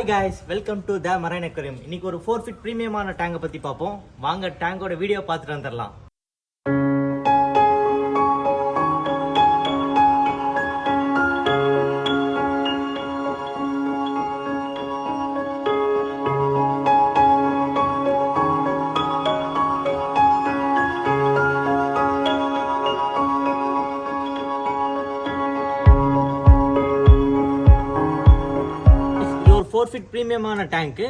Hi guys, welcome to the marine aquarium. இன்னைக்கு ஒரு 4 feet பிரீமியமான டேங்கை பத்தி பார்ப்போம். வாங்க டேங்கோட வீடியோ பார்த்துட்டு வந்துடலாம். ஒரு 4 ஃபீட் பிரீமியமான டேங்க்கு.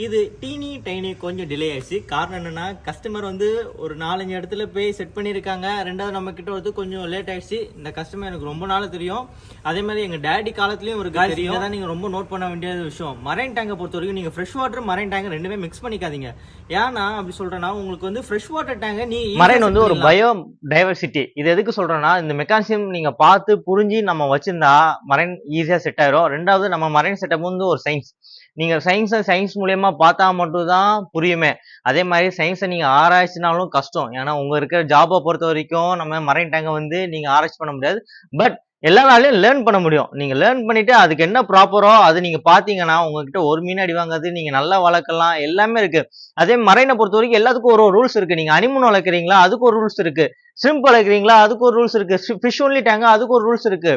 இது டீனி டைனி கொஞ்சம் டிலே ஆயிடுச்சு. காரணம் என்னன்னா, கஸ்டமர் வந்து ஒரு 4-5 இடத்துல போய் செட் பண்ணியிருக்காங்க. ரெண்டாவது நம்ம கிட்ட வந்து கொஞ்சம் லேட் ஆயிடுச்சு. இந்த கஸ்டமர் எனக்கு ரொம்ப நாள் தெரியும். அதே மாதிரி எங்க டேடி காலத்துலயும் ஒரு காய் தெரியும். அதான் நீங்க ரொம்ப நோட் பண்ண வேண்டிய விஷயம். மரைன் டேங்கை பொறுத்த வரைக்கும் நீங்க ஃப்ரெஷ் வாட்டர் மரைன் டேங்க் ரெண்டுமே மிக்ஸ் பண்ணிக்காதீங்க. ஏன்னா அப்படி சொல்றேன்னா, உங்களுக்கு வந்து ஃப்ரெஷ் வாட்டர் டேங்கை நீ மரைன் வந்து ஒரு பயோ டைவர்சிட்டி. இது எதுக்கு சொல்றேன்னா, இந்த மெக்கானிசம் நீங்க பார்த்து புரிஞ்சு நம்ம வச்சிருந்தா மரைன் ஈஸியா செட் ஆயிரும். ரெண்டாவது நம்ம மரைன் செட்டப் வந்து ஒரு சயின்ஸ். நீங்க சயின்ஸ் மூலியமா பார்த்தா மட்டும் தான் புரியுமே. அதே மாதிரி சயின்ஸை நீங்க ஆராய்ச்சினாலும் கஷ்டம். ஏன்னா உங்க இருக்கிற ஜாபை பொறுத்த வரைக்கும் நம்ம மரைன் டேங்கை வந்து நீங்க ஆராய்ச்சி பண்ண முடியாது. பட் எல்லா நாளையும் லேர்ன் பண்ண முடியும். நீங்க லேர்ன் பண்ணிட்டு அதுக்கு என்ன ப்ராப்பரோ அது நீங்க பாத்தீங்கன்னா உங்ககிட்ட ஒரு மீன் அடி வாங்காது, நீங்க நல்லா வளர்க்கலாம், எல்லாமே இருக்கு. அதே மரைனை பொறுத்த வரைக்கும் எல்லாத்துக்கும் ஒரு ரூல்ஸ் இருக்கு. நீங்க அனிமன் வளர்க்குறீங்களா, அதுக்கு ஒரு ரூல்ஸ் இருக்கு. ஷ்ரிம்ப் வளர்க்குறீங்களா, அதுக்கு ஒரு ரூல்ஸ் இருக்கு. ஃபிஷ் ஒன்லி டேங்க், அதுக்கு ஒரு ரூல்ஸ் இருக்கு.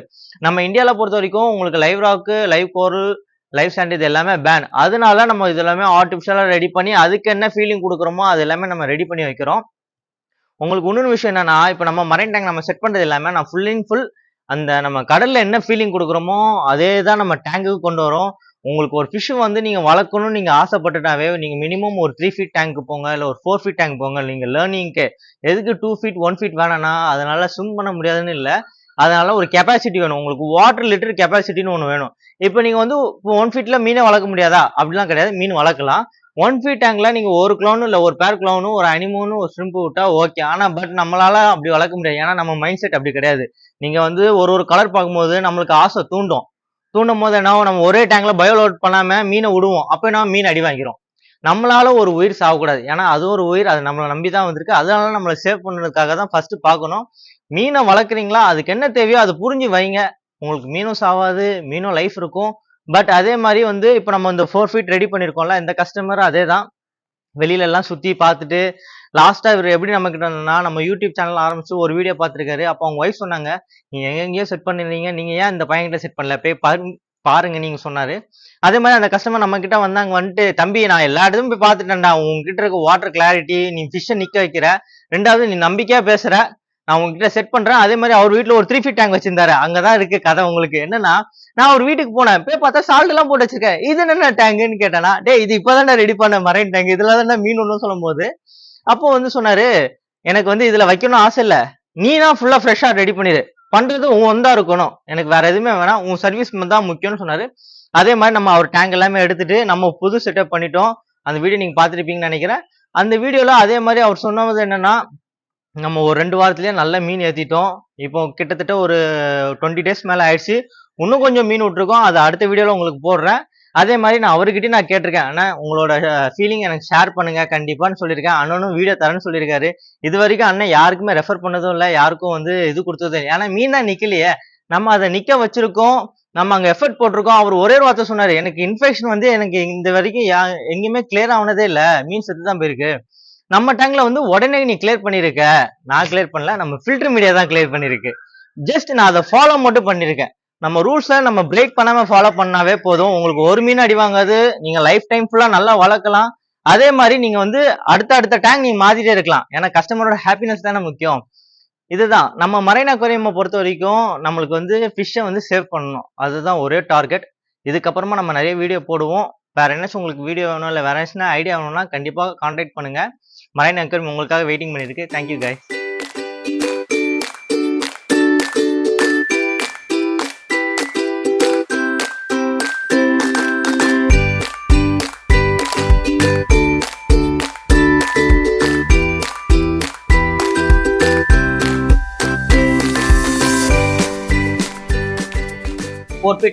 நம்ம இந்தியாவில பொறுத்த வரைக்கும் உங்களுக்கு லைவ் ராக்கு, லைவ் கோரல், லைஃப் ஸ்டாண்ட் இது எல்லாமே பேன். அதனால நம்ம இது எல்லாமே ஆர்டிஃபிஷியலா ரெடி பண்ணி அதுக்கு என்ன ஃபீலிங் கொடுக்குறோமோ அது எல்லாமே நம்ம ரெடி பண்ணி வைக்கிறோம். உங்களுக்கு இன்னொரு விஷயம் என்னன்னா, இப்போ நம்ம மரைன் டேங்க் நம்ம செட் பண்றது எல்லாமே நான் ஃபுல் அண்ட் ஃபுல் அந்த நம்ம கடல்ல என்ன ஃபீலிங் கொடுக்குறோமோ அதே தான் நம்ம டேங்குக்கு கொண்டு வரோம். உங்களுக்கு ஒரு ஃபிஷ் வந்து நீங்க வளர்க்கணும்னு நீங்க ஆசைப்பட்டுட்டாவே நீங்க மினிமம் ஒரு 3 ஃபீட் டேங்க் போங்க, இல்லை ஒரு 4 ஃபீட் டேங்க் போங்க. நீங்க லேர்னிங்க்கு எதுக்கு 2 ஃபீட் 1 ஃபீட் வேணாம்னா அதனால ஸ்விம் பண்ண முடியாதுன்னு இல்லை. அதனால ஒரு கெப்பாசிட்டி வேணும். உங்களுக்கு வாட்டர் லிட்டர் கெப்பாசிட்டின்னு ஒன்று வேணும். இப்போ நீங்க வந்து 1 ஃபீட்ல மீனை வளர்க்க முடியாதா அப்படிலாம் கிடையாது. மீன் வளர்க்கலாம். 1 ஃபீட் டேங்க்ல நீங்க ஒரு கிளவுனு இல்லை ஒரு பேர் கிளவுனு ஒரு அனிமோனு ஒரு ஷ்ரிம்ப் விட்டா ஓகே. ஆனா பட் நம்மளால அப்படி வளர்க்க முடியாது. ஏன்னா நம்ம மைண்ட் செட் அப்படி கிடையாது. நீங்க வந்து ஒரு கலர் பார்க்கும்போது நம்மளுக்கு ஆசை தூண்டும் போது என்ன நம்ம ஒரே டேங்க்ல பயோலோட் பண்ணாம மீனை விடுவோம். அப்ப என்ன மீன் அடி வாங்கிறோம். நம்மளால ஒரு உயிர் சாகக்கூடாது. ஏன்னா அது ஒரு உயிர், அது நம்மளை நம்பி தான் வந்திருக்கு. அதனால நம்மளை சேவ் பண்ணுறதுக்காக தான் ஃபர்ஸ்ட் பார்க்கணும். மீனை வளர்க்குறீங்களா, அதுக்கு என்ன தேவையோ அது புரிஞ்சு வைங்க. உங்களுக்கு மீனும் சாவாது, மீனும் லைஃப் இருக்கும். பட் அதே மாதிரி வந்து இப்போ நம்ம இந்த 4 ஃபீட் ரெடி பண்ணியிருக்கோம்ல, இந்த கஸ்டமர் அதே தான் வெளியில எல்லாம் சுற்றி பார்த்துட்டு லாஸ்ட்டாக இவர் எப்படி நம்ம கிட்ட நம்ம யூடியூப் சேனல் ஆரம்பிச்சு ஒரு வீடியோ பார்த்துருக்காரு. அப்போ அவங்க ஒய்ஃப் சொன்னாங்க, நீங்கள் எங்கெங்கேயோ செட் பண்ணிருந்தீங்க, நீங்கள் ஏன் இந்த பையன்கிட்ட செட் பண்ணல, போய் பாருங்க நீங்க சொன்னாரு. அதே மாதிரி அந்த கஸ்டமர் நம்ம கிட்ட வந்தாங்க, வந்துட்டு தம்பி நான் எல்லா இடத்தும் போய் பார்த்துட்டேன்டா, உங்ககிட்ட இருக்க வாட்டர் கிளாரிட்டி, நீ ஃபிஷ்ஷை நிக்க வைக்கிற, ரெண்டாவது நீ நம்பிக்கையா பேசுற, நான் உங்ககிட்ட செட் பண்றேன். அதே மாதிரி அவர் வீட்டுல ஒரு 3 ஃபீட் டேங்க் வச்சிருந்தாரு. அங்கதான் இருக்கு கதை. உங்களுக்கு என்னன்னா, நான் ஒரு வீட்டுக்கு போனேன், போய் பார்த்தா சால்ட் எல்லாம் போட்டு வச்சிருக்கேன். இது என்ன டேங்குன்னு கேட்டேன்னா, டே இது இப்பதானே ரெடி பண்ண மரைன் டேங்க், இதுல தானே மீன் ஒன்றும் சொல்லும் போது அப்போ வந்து சொன்னாரு, எனக்கு வந்து இதுல வைக்கணும் ஆசை இல்ல, நீ தான் ஃபுல்லா ஃப்ரெஷ்ஷா ரெடி பண்ணிடு, பண்றது உன் தான் இருக்கணும், எனக்கு வேற எதுவுமே வேணாம், உன் சர்வீஸ் தான் முக்கியம்னு சொன்னாரு. அதே மாதிரி நம்ம அவர் டேங்க் எல்லாமே எடுத்துட்டு நம்ம புது செட்டப் பண்ணிட்டோம். அந்த வீடியோ நீங்க பாத்துருப்பீங்கன்னு நினைக்கிறேன். அந்த வீடியோல அதே மாதிரி அவர் சொன்னது என்னன்னா, நம்ம ஒரு 2 வாரத்திலேயே நல்ல மீன் ஏத்திட்டோம். இப்போ கிட்டத்தட்ட ஒரு 20 டேஸ் மேல ஆயிடுச்சு. இன்னும் கொஞ்சம் மீன் விட்டுருக்கோம். அதை அடுத்த வீடியோல உங்களுக்கு போடுறேன். அதே மாதிரி நான் அவர்கிட்டயும் நான் கேட்டிருக்கேன், அண்ணா உங்களோட ஃபீலிங் எனக்கு ஷேர் பண்ணுங்க கண்டிப்பான்னு சொல்லியிருக்கேன். அண்ணனும் வீடியோ தரேன்னு சொல்லியிருக்காரு. இது வரைக்கும் அண்ணன் யாருக்குமே ரெஃபர் பண்ணதும் இல்லை, யாருக்கும் வந்து இது கொடுத்ததும் இல்லை. ஏன்னா மீன் தான் நிக்கலையே, நம்ம அதை நிக்க வச்சிருக்கோம், நம்ம அங்க எஃபர்ட் போட்டிருக்கோம். அவர் ஒரே வார்த்தை சொன்னாரு, எனக்கு இன்ஃபெக்ஷன் வந்து எனக்கு இந்த வரைக்கும் எங்கேயுமே கிளியர் ஆனதே இல்லை, மீன் செத்து தான் போயிருக்கு. நம்ம டேங்க்ல வந்து உடனே நீ கிளியர் பண்ணிருக்க, நான் கிளியர் பண்ணல, நம்ம ஃபில்டர் மீடியா தான் கிளியர் பண்ணிருக்கு. ஜஸ்ட் நான் அதை ஃபாலோ மட்டும் பண்ணிருக்கேன். நம்ம ரூல்ஸை நம்ம பிரேக் பண்ணாம ஃபாலோ பண்ணாவே போதும். உங்களுக்கு ஒரு மீன் அடி வாங்காது, நீங்க லைஃப் டைம் ஃபுல்லா நல்லா வளர்க்கலாம். அதே மாதிரி நீங்க வந்து அடுத்த டேங்க் நீங்க மாத்திட்டே இருக்கலாம். ஏன்னா கஸ்டமரோட ஹாப்பினஸ் தானே முக்கியம். இதுதான் நம்ம மரைன் அக்வேரியம் பொறுத்த வரைக்கும், நம்மளுக்கு வந்து ஃபிஷ்ஷை வந்து சேவ் பண்ணணும், அதுதான் ஒரே டார்கெட். இதுக்கப்புறமா நம்ம நிறைய வீடியோ போடுவோம். வேற என்னாச்சும் உங்களுக்கு வீடியோ வேணும், இல்லை வேற ஏதாச்சும் ஐடியா வேணும்னா கண்டிப்பாக கான்டாக்ட் பண்ணுங்க. மரைன் அக்வேரியம் உங்களுக்காக வெயிட்டிங் பண்ணிருக்கு. Thank you guys.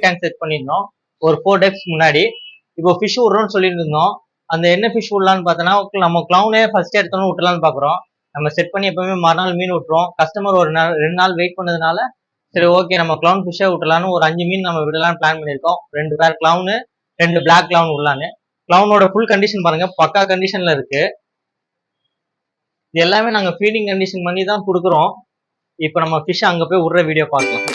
டேங்க் செட் பண்ணிருந்தோம் ஒரு 4 டேஸ் முன்னாடி. இப்போ ஃபிஷ் விடுறோம்னு சொல்லியிருந்தோம். அந்த என்ன ஃபிஷ் விடலான்னு பார்த்தோன்னா, நம்ம கிளவுனே ஃபர்ஸ்ட் எடுத்தோன்னு விட்டுலான்னு பாக்குறோம். நம்ம செட் பண்ணி எப்பவுமே மறுநாள் மீன் விட்டுறோம். கஸ்டமர் ஒரு 2 நாள் வெயிட் பண்ணதுனால சரி ஓகே நம்ம கிளவுன் ஃபிஷ்ஷே விட்டுலான்னு ஒரு 5 மீன் நம்ம விடலான்னு பிளான் பண்ணியிருக்கோம். 2 பேர் clown, 2 black clown உள்ளாங்க. கிளவுனோட full condition பாருங்க, பக்கா கண்டிஷன்ல இருக்கு. இது எல்லாமே நாங்க ஃபீடிங் கண்டிஷன் பண்ணி தான் கொடுக்குறோம். இப்போ நம்ம ஃபிஷ் அங்க போய் விடுற வீடியோ பார்க்கலாம்.